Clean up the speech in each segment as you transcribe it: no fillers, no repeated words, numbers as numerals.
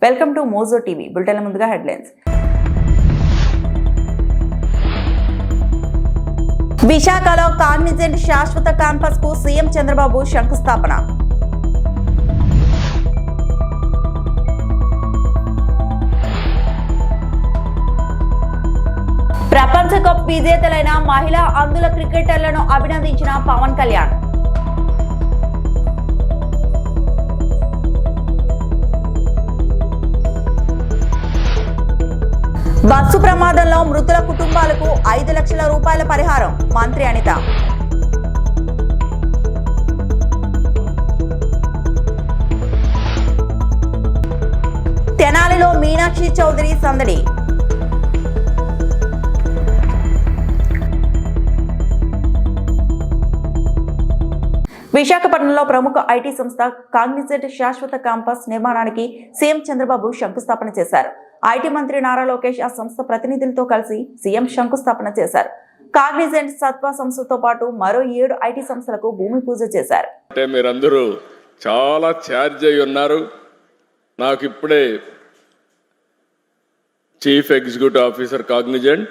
Welcome to Mojo TV. బులెటిన్ల ముందుగా headlines. విశాఖలో కాగ్నిజెంట్ శాశ్వత క్యాంపస్ కు సీఎం చంద్రబాబు శంకుస్థాపన. ప్రపంచ కప్ విజేతలైన మహిళా అందుల క్రికెటర్లను అభినందించిన పవన్ కళ్యాణ్. బస్సు ప్రమాదంలో మృతుల కుటుంబాలకు 5 లక్షల రూపాయల పరిహారం మంత్రి అనిత. తెనాలిలో మీనాక్షి చౌదరి సందడి. విశాఖపట్నంలో ప్రముఖ ఐటీ సంస్థ కాగ్నిజెంట్ శాశ్వత క్యాంపస్ నిర్మాణానికి సీఎం చంద్రబాబు శంకుస్థాపన చేశారు. ఐటీ మంత్రి నారా లోకేష్ ఆ సంస్థ ప్రతినిధులతో కలిసి సీఎం శంకుస్థాపన చేశారు. కాగ్నిజెంట్ సత్వ సంస్థతో పాటు మరో 7 ఐటీ సంస్థలకు భూమి పూజ చేశారు. మీరందరూ చాలా ఛార్జ్ అయి ఉన్నారు. నాకు ఇప్పుడే chief executive officer Cognizant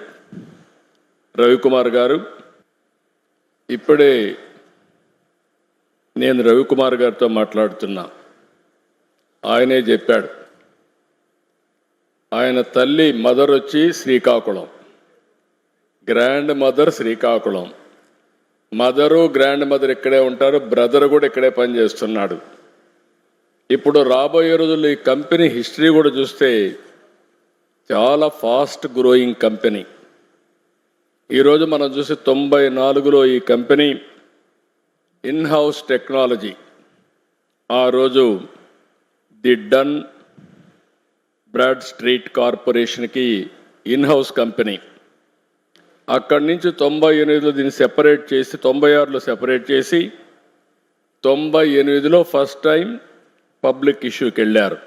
Ravikumar గారు, ఇప్పుడే నేను రవికుమార్ గారితో మాట్లాడుతున్నా. ఆయనే చెప్పాడు, ఆయన తల్లి మదర్ వచ్చి Srikakulam, grand mother Srikakulam, mother grand mother ఇక్కడే ఉంటారు, బ్రదర్ కూడా ఇక్కడే పనిచేస్తున్నాడు. ఇప్పుడు రాబోయే రోజుల్లో ఈ కంపెనీ హిస్టరీ కూడా చూస్తే చాలా ఫాస్ట్ గ్రోయింగ్ కంపెనీ. ఈరోజు మనం చూసి 94లో ఈ కంపెనీ ఇన్ హౌస్ టెక్నాలజీ, ఆ రోజు ది డన్ బ్రాడ్ స్ట్రీట్ కార్పొరేషన్కి ఇన్ హౌస్ కంపెనీ. అక్కడి నుంచి 98లో దీన్ని సెపరేట్ చేసి 96లో సెపరేట్ చేసి 98లో ఫస్ట్ టైం పబ్లిక్ ఇష్యూకి వెళ్ళారు.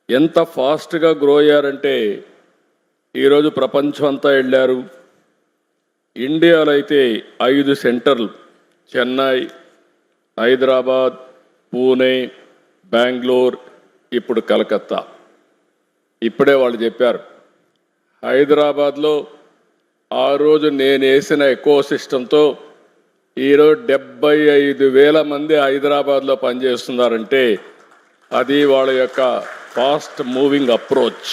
ఎంత ఫాస్ట్గా గ్రో అయ్యారంటే ఈరోజు ప్రపంచం అంతా వెళ్ళారు. ఇండియాలో అయితే 5 సెంటర్లు, చెన్నై, హైదరాబాద్, పూణే, బెంగళూరు, ఇప్పుడు కలకత్తా. ఇప్పుడే వాళ్ళు చెప్పారు, హైదరాబాద్లో ఆ రోజు నేను వేసిన ఎకో సిస్టంతో ఈరోజు 75,000 మంది హైదరాబాద్లో పనిచేస్తున్నారంటే అది వాళ్ళ యొక్క ఫాస్ట్ మూవింగ్ అప్రోచ్.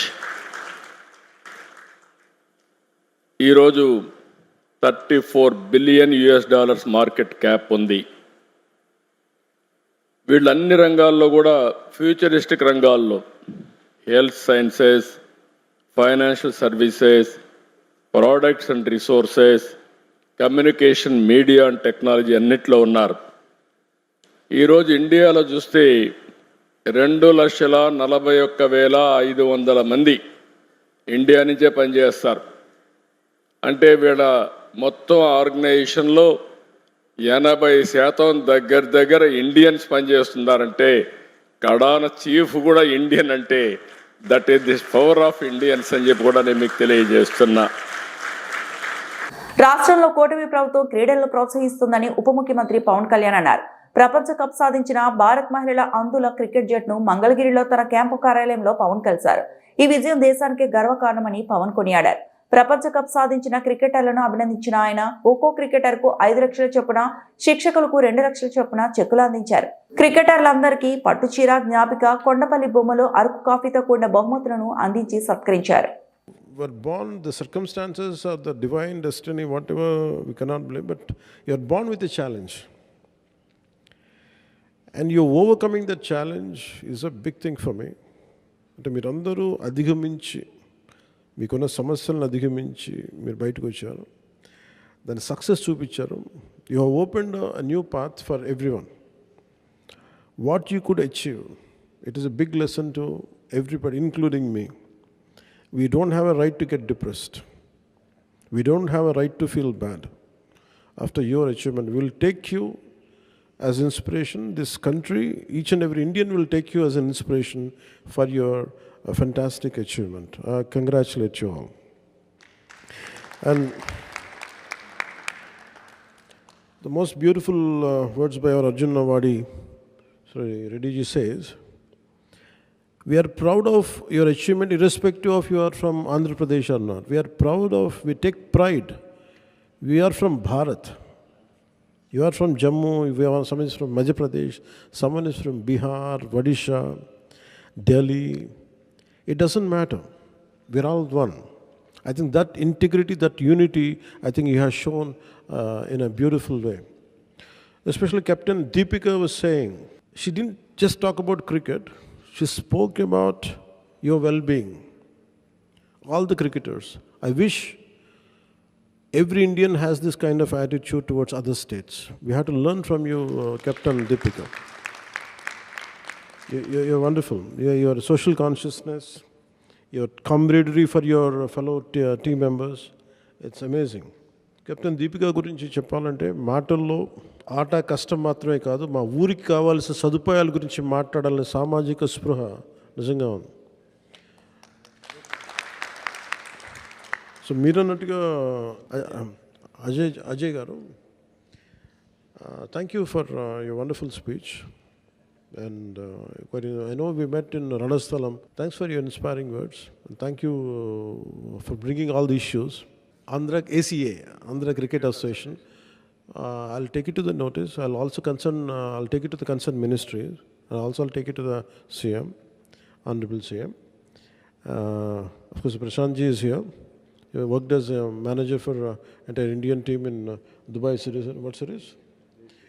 ఈరోజు $34 బిలియన్ మార్కెట్ క్యాప్ ఉంది. వీళ్ళు అన్ని రంగాల్లో కూడా ఫ్యూచరిస్టిక్ రంగాల్లో health sciences, financial services, products and resources, communication, media and technology అన్నిట్లో ఉన్నారు. ఈరోజు ఇండియాలో చూస్తే 2,41,500 మంది ఇండియా నుంచే పనిచేస్తారు. అంటే వీళ్ళ మొత్తం ఆర్గనైజేషన్లో 80% దగ్గర ఇండియన్స్ పనిచేస్తున్నారంటే కడాన చీఫ్ కూడా ఇండియన్ అంటే that is this power of Indians అని చెప్పి కూడా నేను మీకు తెలియజేస్తున్నా. రాష్ట్రంలో కూటమి ప్రభుత్వం క్రీడలను ప్రోత్సహిస్తుందని ఉప ముఖ్యమంత్రి పవన్ కళ్యాణ్ అన్నారు. ప్రపంచ కప్ సాధించిన భారత్ మహిళల అందుల క్రికెట్ జట్టును మంగళగిరిలో తన క్యాంపు కార్యాలయంలో పవన్ కలిశారు. ఈ విజయం దేశానికి గర్వకారణమని పవన్ కొనియాడారు. ప్రపంచ కప్ సాధించిన క్రికెటర్లను అభినందించిన ఆయన ఒక్కో క్రికెటర్ కు 5 లక్షల చొప్పున, శిక్షకులకు 2 లక్షల చొప్పున చెక్కులు అందించారు. క్రికెటర్లందరికీ పట్టుచీర, జ్ఞాపిక, కొండపల్లి బొమ్మలు, అరకు కాఫీతో కూడిన బహుమతులను అందించి సత్కరించారు. Were born, the circumstances of the divine destiny, whatever we cannot blame, but you are born with a challenge, and you overcoming that challenge is a big thing for me. అంటే మీరందరూ అధిగమించి, మీకున్న సమస్యలను అధిగమించి మీరు బయటకు వచ్చారు, దాని సక్సెస్ చూపించారు. You have opened a new path for everyone. What you could achieve, it is a big lesson to everybody, including me. We don't have a right to get depressed. We don't have a right to feel bad after your achievement. We will take you as inspiration. This country, each and every Indian will take you as an inspiration for your fantastic achievement. I congratulate you all. And the most beautiful words by our Arjun Nawadi, Reddy ji says, We are proud of your achievement irrespective of you are from Andhra Pradesh or not. We take pride. We are from Bharat. You are from Jammu, someone is from Madhya Pradesh, someone is from Bihar, Odisha, Delhi. It doesn't matter. We're all one. I think that integrity, that unity, I think you have shown in a beautiful way. Especially Captain Deepika was saying, she didn't just talk about cricket, she spoke about your well-being. All the cricketers. I wish every Indian has this kind of attitude towards other states. We have to learn from you, Captain Deepika. You're wonderful. Your social consciousness, your camaraderie for your fellow team members, it's amazing. Captain Deepika గురించి చెప్పాలంటే మాటల్లో ఆట కష్టం మాత్రమే కాదు, మా ఊరికి కావాల్సిన సదుపాయాల గురించి మాట్లాడాలనే సామాజిక స్పృహ నిజంగా ఉంది. సో మీరు అన్నట్టుగా అజయ్ గారు, thank you for your wonderful speech. And I know we met in Ranasthalam. Thanks for your inspiring words. And thank you for bringing all the issues. Andhra ACA, Andhra Cricket Association. I'll take it to the notice. I'll take it to the concerned ministry. And also I'll take it to the CM, Honorable CM. Of course, Prashant ji is here. He worked as a manager for entire Indian team in Dubai series. What series?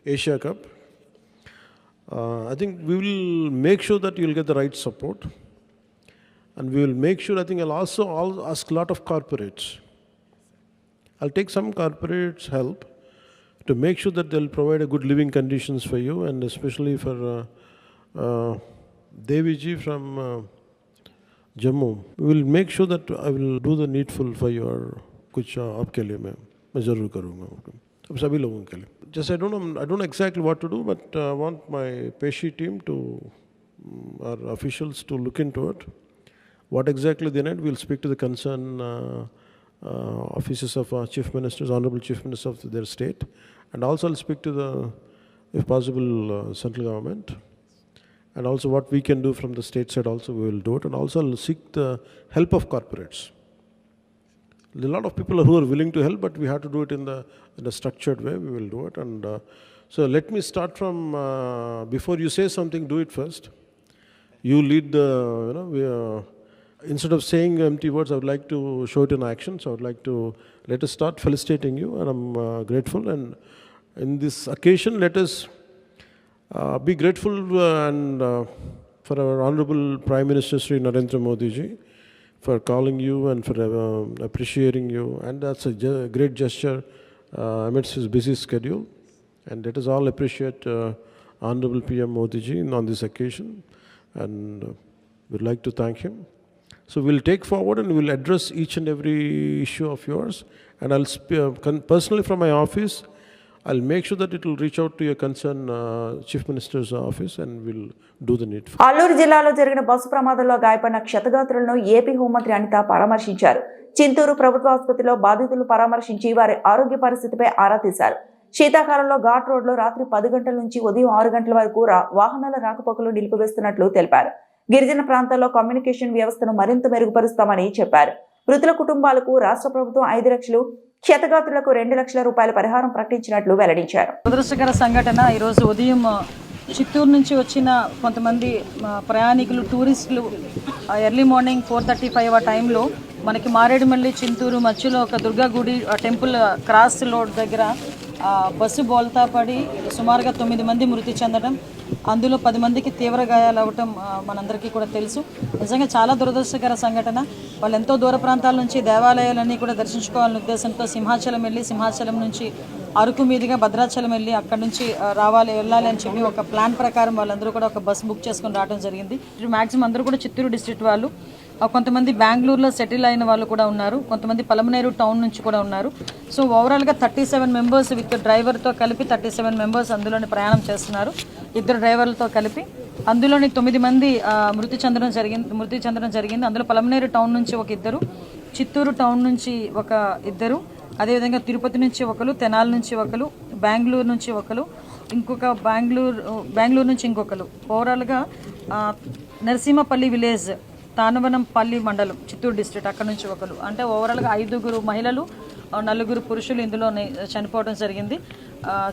Asia Cup. I think we will make sure that you will get the right support, and we will make sure, I think I'll also ask a lot of corporates. I'll take some corporates help to make sure that they'll provide a good living conditions for you, and especially for Devi ji from Jammu. We will make sure that I will do the needful for your kuch aapke liye मैं ज़रूर करूँगा. अब सभी लोगों के लिए. Just I don't know exactly what to do, but I want my Peshi team to, our officials to look into it. What exactly they need, we'll speak to the concerned offices of chief ministers, honorable chief ministers of their state, and also I'll speak to the, if possible, central government, and also what we can do from the state side also we will do it, and also I'll seek the help of corporates. There are a lot of people who are willing to help, but we have to do it in a structured way. We will do it. And so let me start from, before you say something, do it first. You lead the, instead of saying empty words, I would like to show it in action. So I would like to, let us start felicitating you, and I'm grateful. And in this occasion, let us be grateful for our Honorable Prime Minister Sri Narendra Modi ji, for calling you and for appreciating you, and that's a great gesture amidst his busy schedule. And let us all appreciate Honorable PM Modi ji on this occasion, and we'd like to thank him. So we'll take forward and we'll address each and every issue of yours, and I'll personally from my office, I'll make sure that it will reach out to your concerned Chief Minister's office, and we'll do the needful. Alluri జిల్లాలో జరిగిన bus ప్రమాదంలో గాయపడిన క్షతగాత్రులను AP హోంమంత్రి అనిత పరామర్శించారు. చింతూరు ప్రభుత్వ ఆసుపత్రిలో బాధితులు పరామర్శించి వారి ఆరోగ్య పరిస్థితిపై ఆరా తీశారు. శీతాకాలంలో ఘాట్ రోడ్లో రాత్రి 10 గంటల నుంచి ఉదయం 6 గంటల వరకు వాహనాల రాకపోకలు నిలిపివేస్తున్నట్లు తెలిపారు. గిరిజన ప్రాంతాల్లో కమ్యూనికేషన్ వ్యవస్థను మరింత మెరుగుపరుస్తామని చెప్పారు. మృతుల కుటుంబాలకు రాష్ట్ర ప్రభుత్వం 5 లక్షలు, క్షతగాత్రులకు 2 లక్షల రూపాయల పరిహారం ప్రకటించినట్లు వెల్లడించారు. దురదృష్టకర సంఘటన ఈరోజు ఉదయం చిత్తూరు నుంచి వచ్చిన కొంతమంది ప్రయాణికులు, టూరిస్టులు ఎర్లీ మార్నింగ్ 4:35 ఆ టైంలో మనకి మారేడుమల్లి చింతూరు మధ్యలో ఒక దుర్గా గుడి టెంపుల్ క్రాస్ రోడ్ దగ్గర బస్సు బోల్తా పడి సుమారుగా 9 మంది మృతి చెందడం, అందులో 10 మందికి తీవ్ర గాయాలు అవ్వటం మనందరికీ కూడా తెలుసు. నిజంగా చాలా దురదృష్టకర సంఘటన. వాళ్ళు ఎంతో దూర ప్రాంతాల నుంచి దేవాలయాలన్నీ కూడా దర్శించుకోవాలనే ఉద్దేశంతో సింహాచలం వెళ్ళి, సింహాచలం నుంచి అరకు మీదుగా భద్రాచలం వెళ్ళి అక్కడ నుంచి వెళ్ళాలి అని చెప్పి ఒక ప్లాన్ ప్రకారం వాళ్ళందరూ కూడా ఒక బస్ బుక్ చేసుకొని రావడం జరిగింది. మ్యాక్సిమం అందరూ కూడా చిత్తూరు డిస్ట్రిక్ట్ వాళ్ళు, కొంతమంది బెంగళూరులో సెటిల్ అయిన వాళ్ళు కూడా ఉన్నారు, కొంతమంది పలమనేరు టౌన్ నుంచి కూడా ఉన్నారు. సో ఓవరాల్గా 37 మెంబర్స్ విత్ డ్రైవర్తో కలిపి 37 మెంబర్స్ అందులోని ప్రయాణం చేస్తున్నారు, 2 డ్రైవర్లతో కలిపి. అందులోని 9 మంది మృతి చెందడం జరిగింది. అందులో పలమనేరు టౌన్ నుంచి ఒక 2, చిత్తూరు టౌన్ నుంచి ఒక 2, అదేవిధంగా తిరుపతి నుంచి ఒకరు, తెనాలి నుంచి ఒకరు, బెంగళూరు నుంచి ఒకరు, ఇంకొక బెంగళూరు నుంచి ఇంకొకరు. ఓవరాల్గా నరసింహపల్లి విలేజ్, తానవనంపల్లి మండలం, చిత్తూరు డిస్ట్రిక్ట్, అక్కడ నుంచి ఒకరు. అంటే ఓవరాల్గా 5 మహిళలు, 4 పురుషులు ఇందులో చనిపోవడం జరిగింది.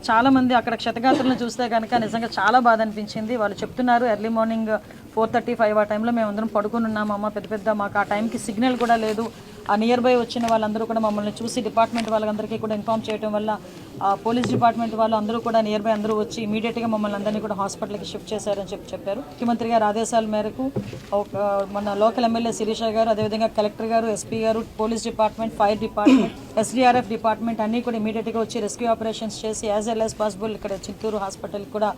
చాలామంది అక్కడ క్షతగాత్రులను చూస్తే కనుక నిజంగా చాలా బాధ అనిపించింది. వాళ్ళు చెప్తున్నారు, ఎర్లీ మార్నింగ్ 4:35 ఆ టైంలో మేము అందరం పడుకుని ఉన్నాము అమ్మ, పెద్ద మాకు ఆ టైంకి సిగ్నల్ కూడా లేదు. ఆ నియర్ బై వచ్చిన వాళ్ళందరూ కూడా మమ్మల్ని చూసి డిపార్ట్మెంట్ వాళ్ళందరికీ కూడా ఇన్ఫార్మ్ చేయడం వల్ల పోలీస్ డిపార్ట్మెంట్ వాళ్ళు అందరూ కూడా నియర్ బై అందరూ వచ్చి ఇమీడియట్గా మమ్మల్ని అందరినీ కూడా హాస్పిటల్కి షిఫ్ట్ చేశారని చెప్పారు. ముఖ్యమంత్రి గారి ఆదేశాల మేరకు మన లోకల్ ఎమ్మెల్యే శిరీష గారు, అదేవిధంగా కలెక్టర్ గారు, ఎస్పీ గారు, police department, fire department, SDRF department అన్నీ కూడా ఇమీడియట్గా వచ్చి రెస్క్యూ ఆపరేషన్స్ చేసి యాజ్ ఎల్ యాజ్ పాసిబుల్ ఇక్కడ చిత్తూరు హాస్పిటల్కి కూడా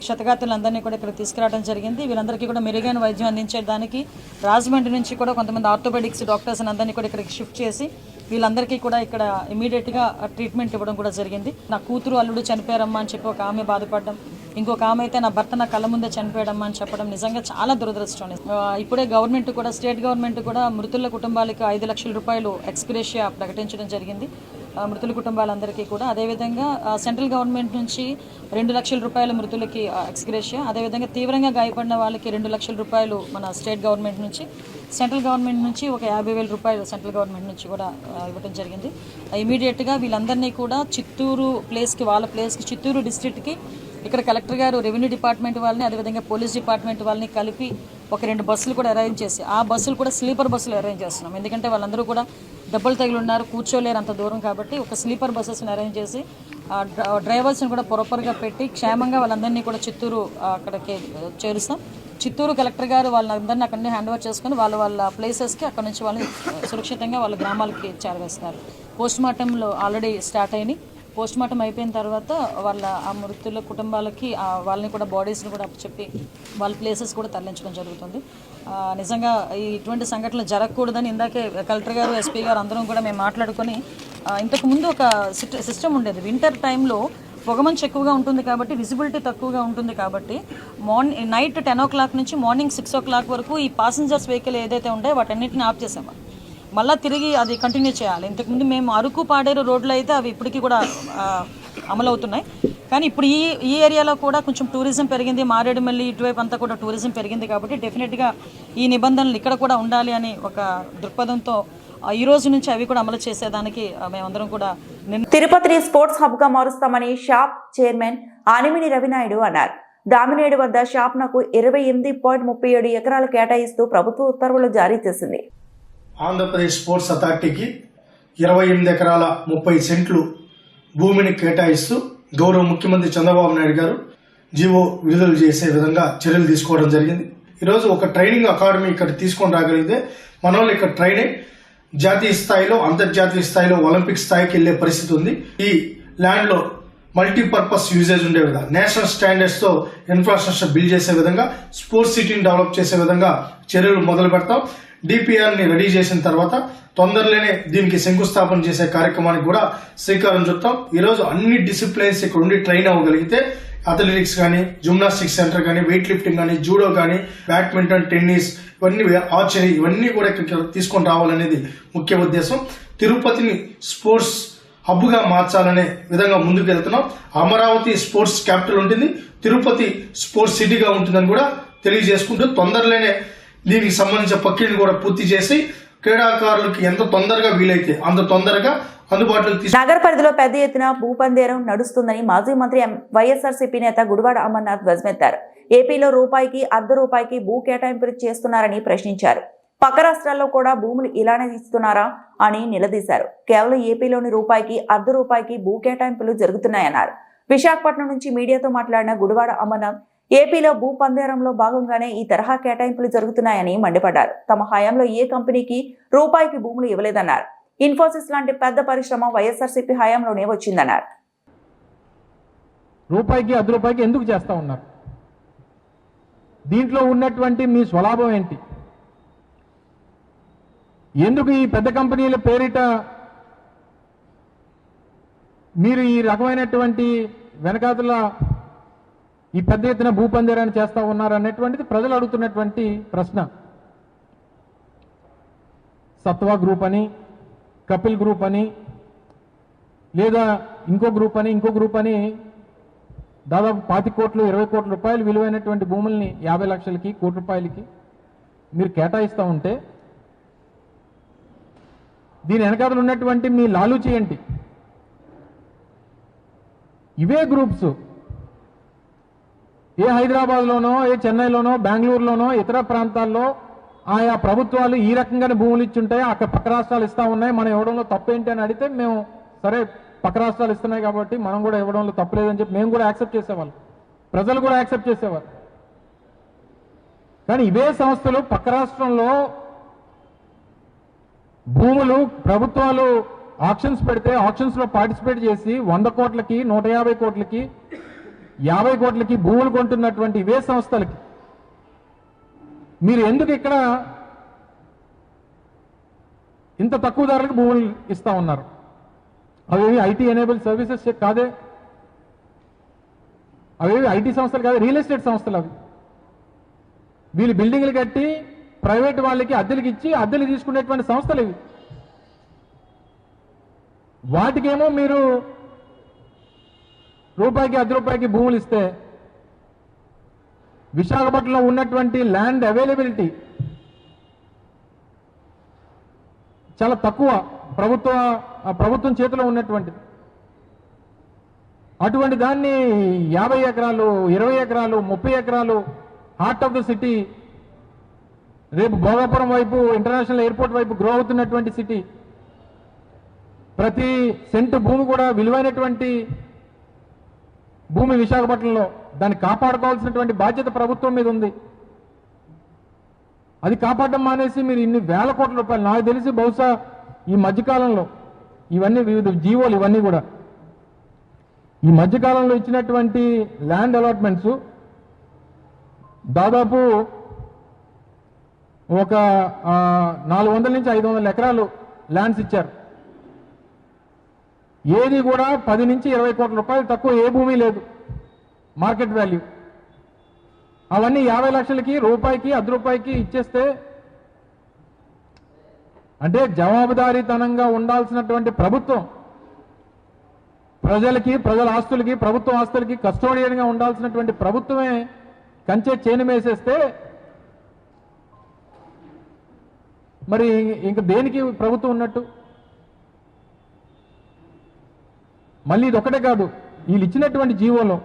క్షతగాత్రులందరినీ కూడా ఇక్కడ తీసుకురావడం జరిగింది. వీళ్ళందరికీ కూడా మెరుగైన వైద్యం అందించడానికి రాజమండ్రి నుంచి కూడా కొంతమంది ఆర్థోపెడిక్స్ డాక్టర్స్ అందరినీ కూడా ఇక్కడికి షిఫ్ట్ చేసి వీళ్ళందరికీ కూడా ఇక్కడ ఇమీడియట్గా ట్రీట్మెంట్ ఇవ్వడం కూడా జరిగింది. నా కూతురు అల్లుడు చనిపోయారమ్మా అని చెప్పి ఒక ఆమె బాధపడడం, ఇంకొక ఆమె అయితే నా భర్త నా కళ్ళ ముందే చనిపోయాడమ్మా అని చెప్పడం నిజంగా చాలా దురదృష్టం. ఇప్పుడే గవర్నమెంట్ కూడా, స్టేట్ గవర్నమెంట్ కూడా మృతుల కుటుంబాలకు 5 లక్షల రూపాయలు ఎక్స్గ్రేషియా ప్రకటించడం జరిగింది మృతుల కుటుంబాలందరికీ కూడా. అదేవిధంగా సెంట్రల్ గవర్నమెంట్ నుంచి 2 లక్షల రూపాయల మృతులకి ఎక్స్గ్రేషియా, అదేవిధంగా తీవ్రంగా గాయపడిన వాళ్ళకి 2 లక్షల రూపాయలు మన స్టేట్ గవర్నమెంట్ నుంచి, సెంట్రల్ గవర్నమెంట్ నుంచి ఒక 50,000 రూపాయలు సెంట్రల్ గవర్నమెంట్ నుంచి కూడా ఇవ్వడం జరిగింది. ఇమీడియట్గా వీళ్ళందరినీ కూడా చిత్తూరు ప్లేస్కి, వాళ్ళ ప్లేస్కి, చిత్తూరు డిస్ట్రిక్ట్కి ఇక్కడ కలెక్టర్ గారు, రెవెన్యూ డిపార్ట్మెంట్ వాళ్ళని, అదేవిధంగా పోలీస్ డిపార్ట్మెంట్ వాళ్ళని కలిపి ఒక 2 బస్సులు కూడా అరేంజ్ చేసి, ఆ బస్సులు కూడా స్లీపర్ బస్సులు అరేంజ్ చేస్తున్నాం. ఎందుకంటే వాళ్ళందరూ కూడా దెబ్బలు తగిలి ఉన్నారు, కూర్చోలేరు అంత దూరం కాబట్టి ఒక స్లీపర్ బస్సెస్ని అరేంజ్ చేసి డ్రైవర్స్ని కూడా ప్రాపర్గా పెట్టి క్షేమంగా వాళ్ళందరినీ కూడా చిత్తూరు అక్కడికి చేరుస్తాం. చిత్తూరు కలెక్టర్ గారు వాళ్ళందరినీ అక్కడి నుంచి హ్యాండ్ ఓవర్ చేసుకుని వాళ్ళ ప్లేసెస్కి అక్కడ నుంచి వాళ్ళని సురక్షితంగా వాళ్ళ గ్రామాలకి చేరవేస్తారు. పోస్ట్ మార్టంలో ఆల్రెడీ స్టార్ట్ అయినాయి. పోస్ట్ మార్టం అయిపోయిన తర్వాత వాళ్ళ ఆ మృతుల కుటుంబాలకి వాళ్ళని కూడా బాడీస్ని కూడా చెప్పి వాళ్ళ ప్లేసెస్ కూడా తరలించడం జరుగుతుంది. నిజంగా ఇటువంటి సంఘటనలు జరగకూడదని ఇందాకే కలెక్టర్ గారు, ఎస్పీ గారు అందరం కూడా మేము మాట్లాడుకొని, ఇంతకుముందు ఒక సిస్టమ్ ఉండేది. వింటర్ టైంలో పొగమంచు ఎక్కువగా ఉంటుంది కాబట్టి, విజిబిలిటీ తక్కువగా ఉంటుంది కాబట్టి నైట్ 10 o'clock నుంచి మార్నింగ్ 6 o'clock వరకు ఈ పాసెంజర్స్ వెహికల్ ఏదైతే ఉంటాయో వాటన్నిటిని ఆఫ్ చేసాము. మళ్ళీ తిరిగి అది కంటిన్యూ చేయాలి. ఇంతకుముందు మేము అరకు, పాడేరు రోడ్లు అయితే అవి ఇప్పటికీ కూడా అమలవుతున్నాయి. కానీ ఇప్పుడు ఈ ఏరియాలో కూడా కొంచెం టూరిజం పెరిగింది, మారేడుమల్లి ఇటువైపు అంతా కూడా టూరిజం పెరిగింది కాబట్టి డెఫినెట్గా ఈ నిబంధనలు ఇక్కడ కూడా ఉండాలి అని ఒక దృక్పథంతో ఈ రోజు నుంచి అవి కూడా అమలు చేసేదానికి మేమందరం కూడా తిరుపతిని స్పోర్ట్స్ హబ్ గా మారుస్తామని షాప్ చైర్మన్ ఆనిమిని రవినాయుడు అన్నారు. దామినేడు వద్ద షాప్నకు 28.37 ఎకరాలు కేటాయిస్తూ ప్రభుత్వ ఉత్తర్వులు జారీ చేసింది. ఆంధ్రప్రదేశ్ స్పోర్ట్స్ అథారిటీకి 28 ఎకరాల 30 సెంట్లు భూమిని కేటాయిస్తూ గౌరవ ముఖ్యమంత్రి చంద్రబాబు నాయుడు గారు జీవో విడుదల చేసే విధంగా చర్యలు తీసుకోవడం జరిగింది. ఈరోజు ఒక ట్రైనింగ్ అకాడమీ ఇక్కడ తీసుకొని రాగలిగితే మన వాళ్ళు ఇక్కడ ట్రైనింగ్ జాతీయ స్థాయిలో, అంతర్జాతీయ స్థాయిలో, ఒలింపిక్ స్థాయికి వెళ్లే పరిస్థితి ఉంది. ఈ ల్యాండ్ లో మల్టీపర్పస్ యూజేజ్ ఉండే విధంగా, నేషనల్ స్టాండర్డ్స్ తో ఇన్ఫ్రాస్ట్రక్చర్ బిల్డ్ చేసే విధంగా, స్పోర్ట్స్ సిటీని డెవలప్ చేసే విధంగా చర్యలు మొదలు పెడతాం. డిపిఆర్ ని రెడీ చేసిన తర్వాత తొందరలోనే దీనికి శంకుస్థాపన చేసే కార్యక్రమానికి కూడా శ్రీకారం చుట్టాం. ఈరోజు అన్ని డిసిప్లిన్స్ ఇక్కడ ఉండి ట్రైన్ అవ్వగలిగితే అథ్లెటిక్స్ కానీ, జిమ్నాస్టిక్స్ సెంటర్ కానీ, వెయిట్ లిఫ్టింగ్ కానీ, జూడో కానీ, బ్యాడ్మింటన్, టెన్నిస్, ఇవన్నీ ఆర్చరీ, ఇవన్నీ కూడా ఇక్కడికి తీసుకొని రావాలనేది ముఖ్య ఉద్దేశం. తిరుపతిని స్పోర్ట్స్ హబ్ గా మార్చాలనే విధంగా ముందుకు వెళ్తున్నాం. అమరావతి స్పోర్ట్స్ క్యాపిటల్ ఉంటుంది, తిరుపతి స్పోర్ట్స్ సిటీగా ఉంటుందని కూడా తెలియజేసుకుంటూ తొందరలోనే దీనికి సంబంధించిన ప్రక్రియను కూడా పూర్తి చేసి క్రీడాకారులకు ఎంత తొందరగా వీలైతే అంత తొందరగా అందుబాటులోకి నగర పరిధిలో పెద్ద ఎత్తున భూపందేరం నడుస్తుందని మాజీ మంత్రి వైఎస్ఆర్సీపీ నేత గుడివాడ అమర్నాథ్ ధ్వజమెత్తారు. ఏపీలో రూపాయికి ₹1 భూ కేటాయింపులు చేస్తున్నారని ప్రశ్నించారు. పక్క రాష్ట్రాల్లో కూడా భూములు ఇలానే ఇస్తున్నారా అని నిలదీశారు. కేవలం ఏపీలోని రూపాయికి ₹1 భూ కేటాయింపులు జరుగుతున్నాయన్నారు. విశాఖపట్నం నుంచి మీడియాతో మాట్లాడిన గుడివాడ అమర్నాథ్ ఏపీలో భూ పందేరంలో భాగంగానే ఈ తరహా కేటాయింపులు జరుగుతున్నాయని మండిపడ్డారు. తమ హయాంలో ఏ కంపెనీకి రూపాయికి భూములు ఇవ్వలేదన్నారు. ఇన్ఫోసిస్ లాంటి పెద్ద పరిశ్రమ వైఎస్ఆర్సీపీ హయాంలోనే వచ్చిందన్నారు. రూపాయికి ₹1 ఎందుకు చేస్తా ఉన్నారు? దీంట్లో ఉన్నటువంటి మీ స్వలాభం ఏంటి? ఎందుకు ఈ పెద్ద కంపెనీల పేరిట మీరు ఈ రకమైనటువంటి వెనకాతల ఈ పెద్ద ఎత్తున భూపందేరాన్ని చేస్తా ఉన్నారు అనేటువంటిది ప్రజలు అడుగుతున్నటువంటి ప్రశ్న. సత్వా గ్రూప్ అని, కపిల్ గ్రూప్ అని, లేదా ఇంకో గ్రూప్ అని దాదాపు 25 కోట్లు 20 కోట్ల రూపాయలు విలువైనటువంటి భూముల్ని 50 లక్షలకి, ₹1 కోటి మీరు కేటాయిస్తూ ఉంటే దీని వెనకాతలు ఉన్నటువంటి మీ లాలూచి ఏంటి? ఇవే గ్రూప్స్ ఏ హైదరాబాద్లోనో, ఏ చెన్నైలోనో, బెంగళూరులోనో, ఇతర ప్రాంతాల్లో ఆయా ప్రభుత్వాలు ఈ రకంగానే భూములు ఇచ్చుంటాయి, అక్కడ పక్క రాష్ట్రాలు ఇస్తూ ఉన్నాయి, మనం ఇవ్వడంలో తప్పేంటి అని అడిగితే మేము సరే పక్క రాష్ట్రాలు ఇస్తున్నాయి కాబట్టి మనం కూడా ఇవ్వడంలో తప్పలేదని చెప్పి మేము కూడా యాక్సెప్ట్ చేసేవాళ్ళం, ప్రజలు కూడా యాక్సెప్ట్ చేసేవారు. కానీ ఇవే సంస్థలు పక్క రాష్ట్రంలో భూములు ప్రభుత్వాలు ఆక్షన్స్ పెడితే ఆక్షన్స్లో పార్టిసిపేట్ చేసి 100 కోట్లకి, 150 కోట్లకి, 50 కోట్లకి భూములు కొంటున్నటువంటి ఇవే సంస్థలకి మీరు ఎందుకు ఇక్కడ ఇంత తక్కువ ధరలకు భూములు ఇస్తా ఉన్నారు? అవేవి ఐటీ ఎనేబుల్ సర్వీసెస్ కాదే, అవేవి ఐటీ సంస్థలు కాదు, రియల్ ఎస్టేట్ సంస్థలు అవి. వీళ్ళు బిల్డింగ్లు కట్టి ప్రైవేట్ వాళ్ళకి అద్దెలకు ఇచ్చి అద్దెలు తీసుకునేటువంటి సంస్థలు ఇవి. వాటికేమో మీరు రూపాయికి, ₹10 భూములు ఇస్తే విశాఖపట్నంలో ఉన్నటువంటి ల్యాండ్ అవైలబిలిటీ చాలా తక్కువ, ప్రభుత్వం చేతిలో ఉన్నటువంటిది. అటువంటి దాన్ని 50 ఎకరాలు, 20 ఎకరాలు, 30 ఎకరాలు హార్ట్ ఆఫ్ ద సిటీ, రేపు భోగాపురం వైపు, ఇంటర్నేషనల్ ఎయిర్పోర్ట్ వైపు గ్రో అవుతున్నటువంటి సిటీ, ప్రతి సెంటు భూమి కూడా విలువైనటువంటి భూమి విశాఖపట్నంలో. దాన్ని కాపాడుకోవాల్సినటువంటి బాధ్యత ప్రభుత్వం మీద ఉంది. అది కాపాడడం మానేసి మీరు ఇన్ని వేల కోట్ల రూపాయలు, నాకు తెలిసి బహుశా ఈ మధ్యకాలంలో ఇవన్నీ వివిధ జీవోలు ఇవన్నీ కూడా ఈ మధ్యకాలంలో ఇచ్చినటువంటి ల్యాండ్ అలాట్మెంట్స్ దాదాపు ఒక 400 నుంచి 500 ఎకరాలు ల్యాండ్స్ ఇచ్చారు. ఏది కూడా 10 నుంచి 20 కోట్ల రూపాయలు తక్కువ ఏ భూమి లేదు మార్కెట్ వాల్యూ. అవన్నీ 50 లక్షలకి, రూపాయికి, ₹10 ఇచ్చేస్తే అంటే జవాబుదారీతనంగా ఉండాల్సినటువంటి ప్రభుత్వం, ప్రజలకి, ప్రజల ఆస్తులకి, ప్రభుత్వ ఆస్తులకి కస్టోడియన్గా ఉండాల్సినటువంటి ప్రభుత్వమే కంచె చేను వేసేస్తే మరి ఇంక దేనికి ప్రభుత్వం ఉన్నట్టు? మళ్ళీ ఇది ఒకటే కాదు, వీళ్ళు ఇచ్చినటువంటి జీవోలో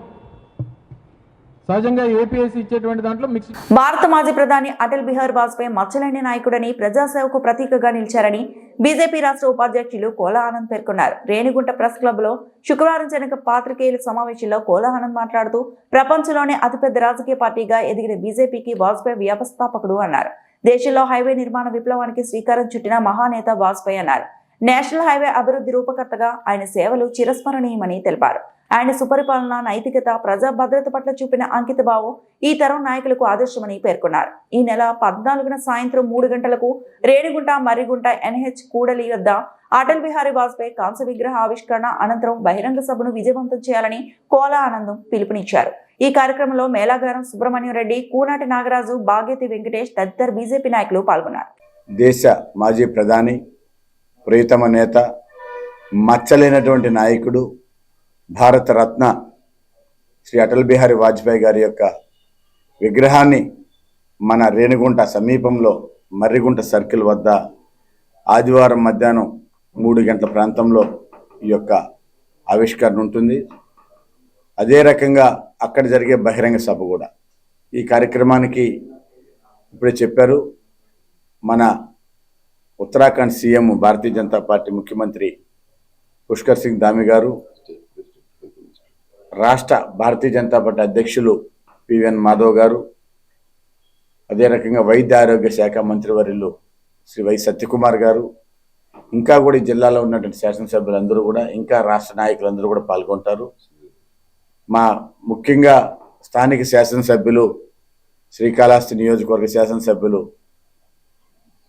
సహజంగా ఏపీఎస్సీ ఇచ్చేటువంటి దాంట్లో మిక్స్. భారత మాజీ ప్రధాని అటల్ బిహారీ వాజ్పేయి మచ్చలేని నాయకుడని, ప్రజాసేవకు ప్రతీకగా నిలిచారని బీజేపీ రాష్ట్ర ఉపాధ్యక్షులు కోలా ఆనంద్ పేర్కొన్నారు. రేణిగుంట ప్రెస్ క్లబ్ లో శుక్రవారం జరిగిన పాత్రికేయుల సమావేశంలో కోలా ఆనంద్ మాట్లాడుతూ ప్రపంచంలోనే అతిపెద్ద రాజకీయ పార్టీగా ఎదిగిన బీజేపీకి వాజ్పేయి వ్యవస్థాపకుడు అన్నారు. దేశంలో హైవే నిర్మాణ విప్లవానికి శ్రీకారం చుట్టిన మహానేత వాజ్పేయి అన్నారు. నేషనల్ హైవే అభివృద్ధి రూపకర్తగా ఆయన సేవలు చిరస్మరణీయమని తెలిపారు. ఆయన సుపరిపాలన, నైతికత, ప్రజా భద్రత పట్ల చూపిన అంకితభావం ఈ తరం నాయకులకు ఆదర్శమని పేర్కొన్నారు. ఈ నెల 14న సాయంత్రం 3 గంటలకు రేణిగుంట, మర్రిగుంట NH కూడలి వద్ద అటల్ బిహారీ వాజ్పేయి కాంస్య విగ్రహ ఆవిష్కరణ అనంతరం బహిరంగ సభను విజయవంతం చేయాలని కోలా ఆనందం పిలుపునిచ్చారు. ఈ కార్యక్రమంలో మేళాగారం సుబ్రహ్మణ్యం రెడ్డి, కూనాటి నాగరాజు, బాగేతి వెంకటేష్ తదితర బీజేపీ నాయకులు పాల్గొన్నారు. దేశ మాజీ ప్రధాని, ప్రియతమ నేత, మచ్చలేనటువంటి నాయకుడు, భారత రత్న శ్రీ అటల్ బిహారీ వాజ్పేయి గారి యొక్క విగ్రహాన్ని మన రేణిగుంట సమీపంలో మర్రిగుంట సర్కిల్ వద్ద ఆదివారం మధ్యాహ్నం 3 గంటల ప్రాంతంలో ఈ యొక్క ఆవిష్కరణ ఉంటుంది. అదే రకంగా అక్కడ జరిగే బహిరంగ సభ కూడా. ఈ కార్యక్రమానికి ఇప్పుడే చెప్పారు, మన ఉత్తరాఖండ్ సీఎం, భారతీయ జనతా పార్టీ ముఖ్యమంత్రి పుష్కర్ సింగ్ ధామి గారు, రాష్ట్ర భారతీయ జనతా పార్టీ అధ్యక్షులు పివిఎన్ మాధవ్ గారు, అదే రకంగా వైద్య ఆరోగ్య శాఖ మంత్రివర్యులు శ్రీ వై సత్యకుమార్ గారు, ఇంకా కూడా ఈ జిల్లాలో ఉన్నటువంటి శాసనసభ్యులందరూ కూడా, ఇంకా రాష్ట్ర నాయకులందరూ కూడా పాల్గొంటారు. మా ముఖ్యంగా స్థానిక శాసనసభ్యులు, శ్రీకాళహస్తి నియోజకవర్గ శాసనసభ్యులు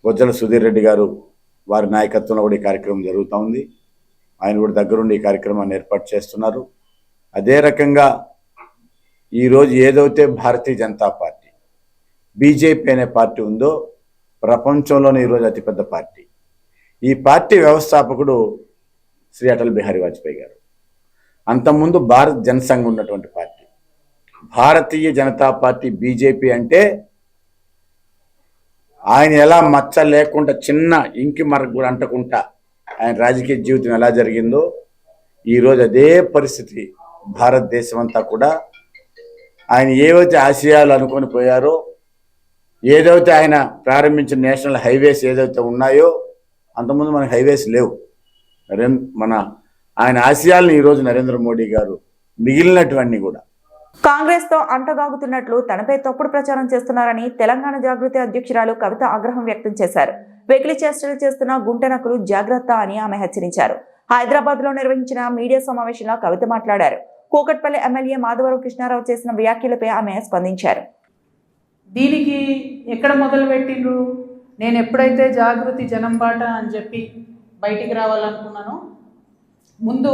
బొజ్జల సుధీర్ రెడ్డి గారు, వారి నాయకత్వంలో కూడా ఈ కార్యక్రమం జరుగుతూ ఉంది. ఆయన కూడా దగ్గరుండి ఈ కార్యక్రమాన్ని ఏర్పాటు చేస్తున్నారు. అదే రకంగా ఈరోజు ఏదైతే భారతీయ జనతా పార్టీ, బీజేపీ అనే పార్టీ ఉందో, ప్రపంచంలోనే ఈరోజు అతిపెద్ద పార్టీ. ఈ పార్టీ వ్యవస్థాపకుడు శ్రీ అటల్ బిహారీ వాజ్పేయి గారు. అంతకుముందు భారత్ జనసంఘ్ ఉన్నటువంటి party. Bharatiya Janata party, BJP అంటే ఆయన ఎలా మచ్చ లేకుండా చిన్న ఇంకి మరకు కూడా అంటకుండా ఆయన రాజకీయ జీవితం ఎలా జరిగిందో ఈరోజు అదే పరిస్థితి భారతదేశం అంతా కూడా ఆయన ఏవైతే ఆశయాలు అనుకొని పోయారో, ఏదైతే ఆయన ప్రారంభించిన నేషనల్ హైవేస్ ఏదైతే ఉన్నాయో, అంతకుముందు మనకి హైవేస్ లేవు. మన ఆయన ఆశయాలను ఈరోజు నరేంద్ర మోడీ గారు మిగిలినటువన్నీ కూడా కాంగ్రెస్ తో అంటగాగుతున్నట్లు తనపై తప్పుడు ప్రచారం చేస్తున్నారని తెలంగాణ జాగృతి అధ్యక్షురాలు కవిత ఆగ్రహం వ్యక్తం చేశారు. వెకిలి చేష్టలు చేస్తున్న గుంటనకులు జాగ్రత్త అని ఆమె హెచ్చరించారు. హైదరాబాద్ లో నిర్వహించిన మీడియా సమావేశంలో కవిత మాట్లాడారు. కూకట్పల్లి ఎమ్మెల్యే మాధవరం కృష్ణారావు చేసిన వ్యాఖ్యలపై ఆమె స్పందించారు. దీనికి ఎక్కడ మొదలు పెట్టిండ్రు? నేను ఎప్పుడైతే జాగృతి జనం బాట అని చెప్పి బయటికి రావాలనుకున్నానో ముందు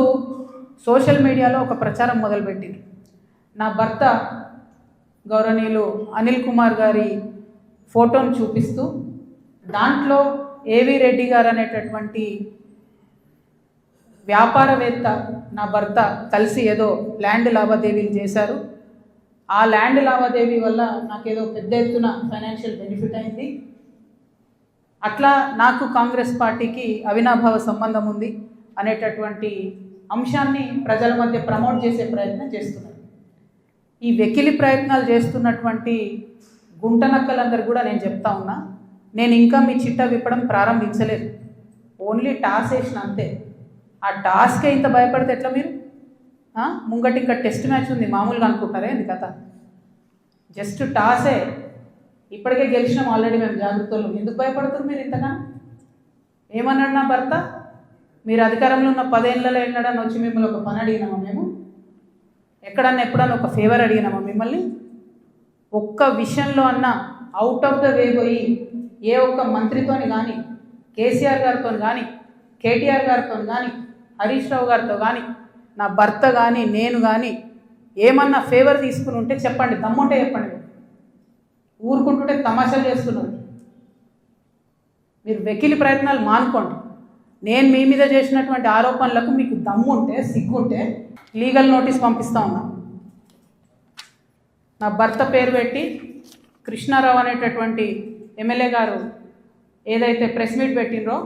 సోషల్ మీడియాలో ఒక ప్రచారం మొదలుపెట్టిండ్రు. నా భర్త గౌరవనీయులు అనిల్ కుమార్ గారి ఫోటోను చూపిస్తూ దాంట్లో ఏవి రెడ్డి గారు అనేటటువంటి వ్యాపారవేత్త నా భర్త కలిసి ఏదో ల్యాండ్ లావాదేవీలు చేశారు. ఆ ల్యాండ్ లావాదేవీ వల్ల నాకేదో పెద్ద ఎత్తున ఫైనాన్షియల్ బెనిఫిట్ అయింది. అట్లా నాకు కాంగ్రెస్ పార్టీకి అవినాభావ సంబంధం ఉంది అనేటటువంటి అంశాన్ని ప్రజల మధ్య ప్రమోట్ చేసే ప్రయత్నం చేస్తున్నారు. ఈ వెకిలి ప్రయత్నాలు చేస్తున్నటువంటి గుంటనక్కలందరూ కూడా నేను చెప్తా ఉన్నా, నేను ఇంకా మీ చిట్టా విప్పడం ప్రారంభించలేదు. ఓన్లీ టాస్ వేసిన అంతే. ఆ టాస్కే ఇంత భయపడితే ఎట్లా మీరు? ముంగటి ఇంకా టెస్ట్ మ్యాచ్ ఉంది, మామూలుగా అనుకుంటారే ఇది కథ. జస్ట్ టాసే. ఇప్పటికే గెలిచినాం ఆల్రెడీ మేము జాగ్రత్తలు. ఎందుకు భయపడుతున్నారు మీరు ఇంతగా? ఏమన్నాడు నా భర్త? మీరు అధికారంలో ఉన్న 10 ఏళ్ళలో ఎన్నడన్నా వచ్చి మిమ్మల్ని ఒక పని అడిగినామా? మేము ఎప్పుడన్నా ఒక ఫేవర్ అడిగినామా మిమ్మల్ని? ఒక్క విషయంలో అన్నా అవుట్ ఆఫ్ ద వే పోయి ఏ ఒక్క మంత్రితోని కానీ, కేసీఆర్ గారితో కానీ, కేటీఆర్ గారితో కానీ, హరీష్ రావు గారితో కానీ, నా భర్త కానీ, నేను కానీ ఏమన్నా ఫేవర్ తీసుకుని ఉంటే చెప్పండి, దమ్ముంటే చెప్పండి. ఊరుకుంటుంటే తమాషాలు చేస్తున్నారు. మీరు వెకిలి ప్రయత్నాలు మానుకోండి. నేను మీ మీద చేసినటువంటి ఆరోపణలకు మీకు దమ్ముంటే, సిగ్గుంటే లీగల్ నోటీస్ పంపిస్తా ఉన్నా. నా భర్త పేరు పెట్టి కృష్ణారావు అనేటటువంటి ఎమ్మెల్యే గారు ఏదైతే ప్రెస్ మీట్ పెట్టినరో,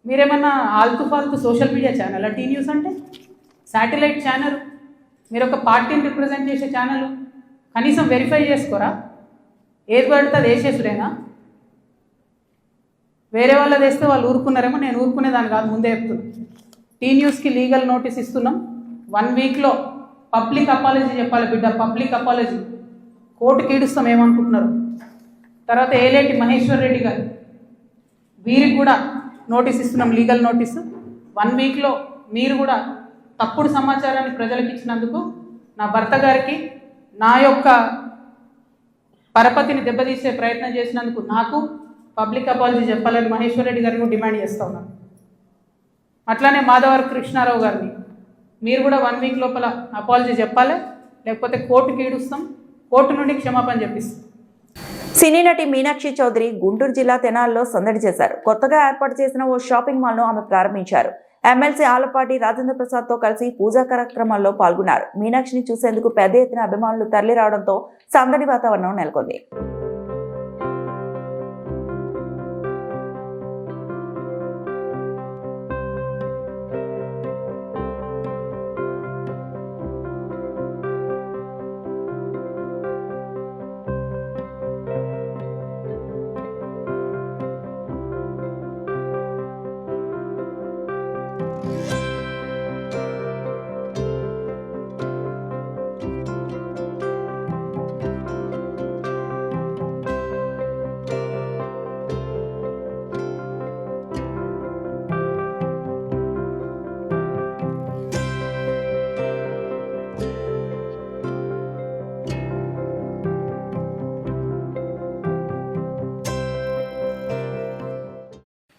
మీరేమన్నా ఆల్తు ఫాల్తు social media channel T News అంటే శాటిలైట్ ఛానల్, మీరు ఒక పార్టీని రిప్రజెంట్ చేసే ఛానల్, కనీసం వెరిఫై చేసుకోరా? ఏది పడితే అది వేసేసుడేనా? వేరే వాళ్ళది వేస్తే వాళ్ళు ఊరుకున్నారేమో, నేను ఊరుకునేదాన్ని కాదు, ముందే చెప్తున్నాను. టీ న్యూస్కి లీగల్ నోటీస్ ఇస్తున్నాం. 1 వీక్లో పబ్లిక్ అపాలజీ చెప్పాలి బిడ్డ, పబ్లిక్ అపాలజీ. కోర్టుకి ఈడుస్తాం ఏమనుకుంటున్నారు. తర్వాత ఏలేటి మహేశ్వర్ రెడ్డి గారు, వీరికి కూడా నోటీస్ ఇస్తున్నాం, లీగల్ నోటీసు. 1 వీక్లో మీరు కూడా తప్పుడు సమాచారాన్ని ప్రజలకు ఇచ్చినందుకు నా భర్త గారికి, నా యొక్క పరపతిని దెబ్బతీసే ప్రయత్నం చేసినందుకు నాకు పబ్లిక్ అపాలజీ చెప్పాలని మహేశ్వర్ రెడ్డి గారిని డిమాండ్ చేస్తూ ఉన్నాను. అట్లానే మాధవర్ కృష్ణారావు గారిని మీరు కూడా 1 వీక్ లోపల అపాలజీ చెప్పాలి, లేకపోతే కోర్టుకి ఈడుస్తాం, కోర్టు నుండి క్షమాపణ చెప్పిస్తాం. సినీ నటి మీనాక్షి చౌదరి గుంటూరు జిల్లా తెనాలిలో సందడి చేశారు. కొత్తగా ఏర్పాటు చేసిన ఓ షాపింగ్ మాల్ను ఆమె ప్రారంభించారు. ఎమ్మెల్సీ ఆలపాటి రాజేంద్ర ప్రసాద్తో కలిసి పూజా కార్యక్రమాల్లో పాల్గొన్నారు. మీనాక్షిని చూసేందుకు పెద్ద ఎత్తున అభిమానులు తరలి రావడంతో సందడి వాతావరణం నెలకొంది.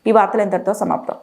ఈ వార్తలు ఇంతటితో సమాప్తం.